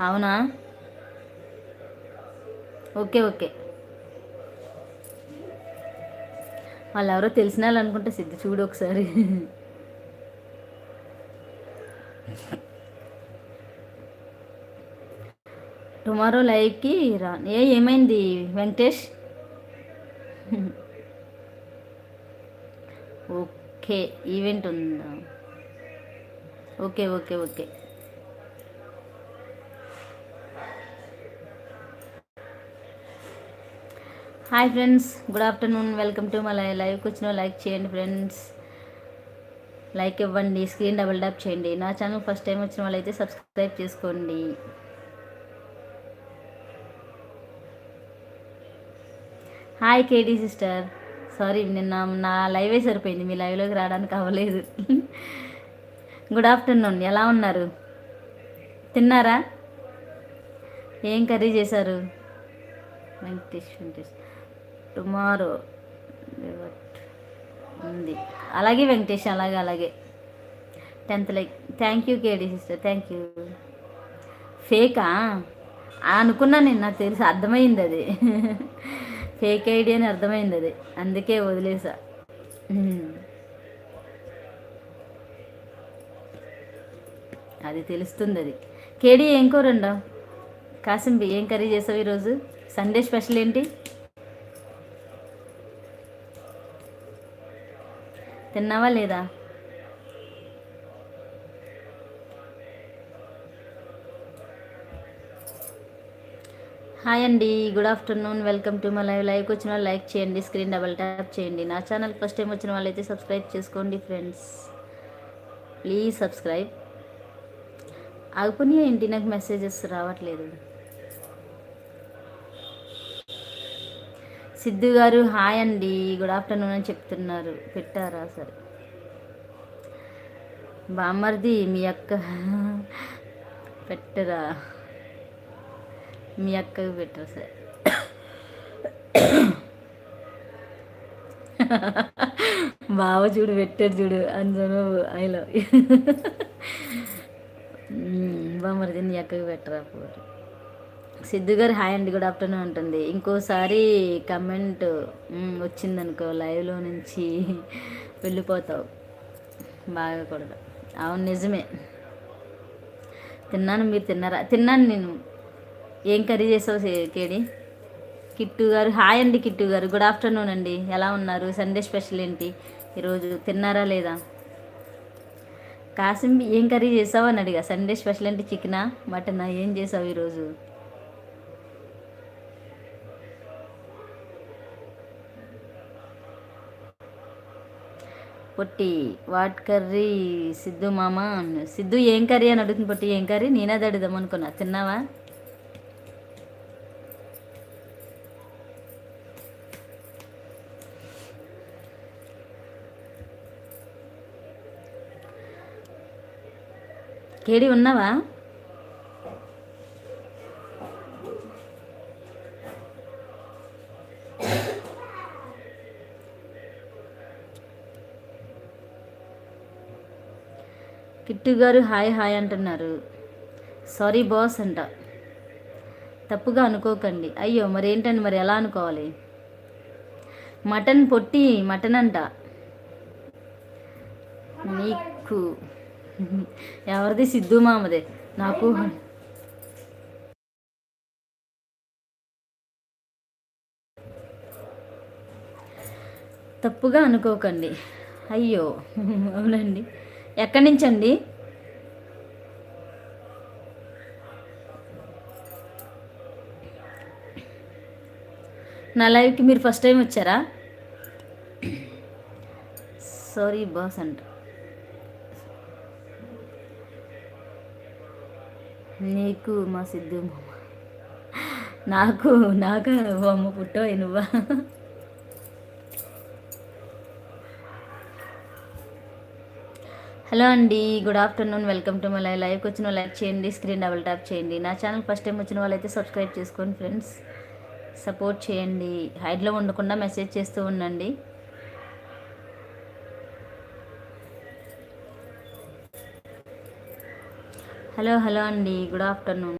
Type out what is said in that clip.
అవునా? Okay okay. వాళ్ళు ఎవరో తెలిసిన వాళ్ళు అనుకుంటే సిద్ధు చూడు ఒకసారి. టుమారో లైవ్కి రా. ఏమైంది వెంకటేష్? ఓకే, ఈవెంట్ ఉందా? Okay okay okay. Hi friends, good afternoon. Welcome to my లైవ్కి వచ్చిన లైక్ చేయండి ఫ్రెండ్స్. లైక్ ఇవ్వండి, స్క్రీన్ డబుల్ ట్యాప్ చేయండి. నా ఛానల్ ఫస్ట్ టైం వచ్చిన వాళ్ళైతే సబ్స్క్రైబ్ చేసుకోండి. Hi కేడీ sister. సారీ, నిన్న నా లైవే సరిపోయింది, మీ లైవ్లోకి రావడానికి అవ్వలేదు. గుడ్ ఆఫ్టర్నూన్, ఎలా ఉన్నారు? తిన్నారా? ఏం కర్రీ చేశారు? వెంకటేష్ వెంకటేష్ టుమారో ఉంది. అలాగే వెంకటేష్, అలాగే అలాగే. 10th like. Thank you KD sister, thank you. ఫేకా అనుకున్నా నేను, నాకు తెలిసి అర్థమైంది అది. ఫేక్ ఐడి అని అర్థమైంది అది, అందుకే వదిలేసా. అది తెలుస్తుంది అది. కేడీ ఏం కూరండా? కాసింబి ఏం కర్రీ చేసావు ఈరోజు? సండే స్పెషల్ ఏంటి? తిన్నావా లేదా? హాయ్ అండి, good afternoon. Welcome to my live. లైవ్కి వచ్చిన వాళ్ళు లైక్ చేయండి, స్క్రీన్ డబల్ ట్యాప్ చేయండి. నా ఛానల్ ఫస్ట్ టైం వచ్చిన వాళ్ళైతే సబ్స్క్రైబ్ చేసుకోండి ఫ్రెండ్స్, ప్లీజ్ సబ్స్క్రైబ్. ఆగుపోనీ ఏంటి, నాకు మెసేజెస్ రావట్లేదు. సిద్ధు గారు హాయ్ అండి, గుడ్ ఆఫ్టర్నూన్ అని చెప్తున్నారు. పెట్టారా? సరే. బామ్మర్ది మీ అక్క పెట్టరా? మీ అక్కకి పెట్టరా? సరే. బావ చూడు పెట్టాడు చూడు, అందులో ఐలో. బామ్మర్ది నీ అక్కకి పెట్టరా పోరు. సిద్ధు గారు హాయ్ అండి, గుడ్ ఆఫ్టర్నూన్ ఉంటుంది. ఇంకోసారి కమెంట్ వచ్చిందనుకో లైవ్లో నుంచి వెళ్ళిపోతావు. బాగా కూడదు. అవును, నిజమే. తిన్నాను, మీరు తిన్నారా? తిన్నాను నేను. ఏం కర్రీ చేసావు కేడి? కిట్టు గారు హాయ్ అండి. కిట్టు గారు గుడ్ ఆఫ్టర్నూన్ అండి, ఎలా ఉన్నారు? సండే స్పెషల్ ఏంటి ఈరోజు? తిన్నారా లేదా? కాసింబి ఏం కర్రీ చేసావు అని అడిగా. సండే స్పెషల్ ఏంటి? చికెనా మటనా? ఏం చేసావు ఈరోజు? పొట్టి వాట్ కర్రీ సిద్ధు మామ? సిద్ధు ఏం కర్రీ అని అడుగుతుంది. పొట్టి ఏం కర్రీ? నేనేది అడుగుదాం అనుకున్నా. తిన్నావా? కేడి ఉన్నావా? కిట్టు గారు హాయ్ హాయ్ అంటున్నారు. సారీ బాస్ అంట, తప్పుగా అనుకోకండి. అయ్యో, మరి ఏంటండి, మరి ఎలా అనుకోవాలి? మటన్ పొట్టి, మటన్ అంట. నీకు ఎవరిది? సిద్ధు మామదే. నాకు తప్పుగా అనుకోకండి. అయ్యో, అవునండి. ఎక్కడి నుంచి అండి? నా లైవ్కి మీరు ఫస్ట్ టైం వచ్చారా? సారీ బాస్ అంట. నీకు మా సిద్ధు మామ. నాకు నాకు అమ్మ పుట్టో నువ్వా? హలో అండి, good afternoon. Welcome to my live. లైవ్కి వచ్చిన లైక్ చేయండి, స్క్రీన్ డబుల్ ట్యాప్ చేయండి. నా ఛానల్ ఫస్ట్ టైం వచ్చిన వాళ్ళైతే సబ్స్క్రైబ్ చేసుకోండి ఫ్రెండ్స్, సపోర్ట్ చేయండి. హైడ్లో ఉండకుండా మెసేజ్ చేస్తూ ఉండండి. హలో హలో అండి, గుడ్ ఆఫ్టర్నూన్.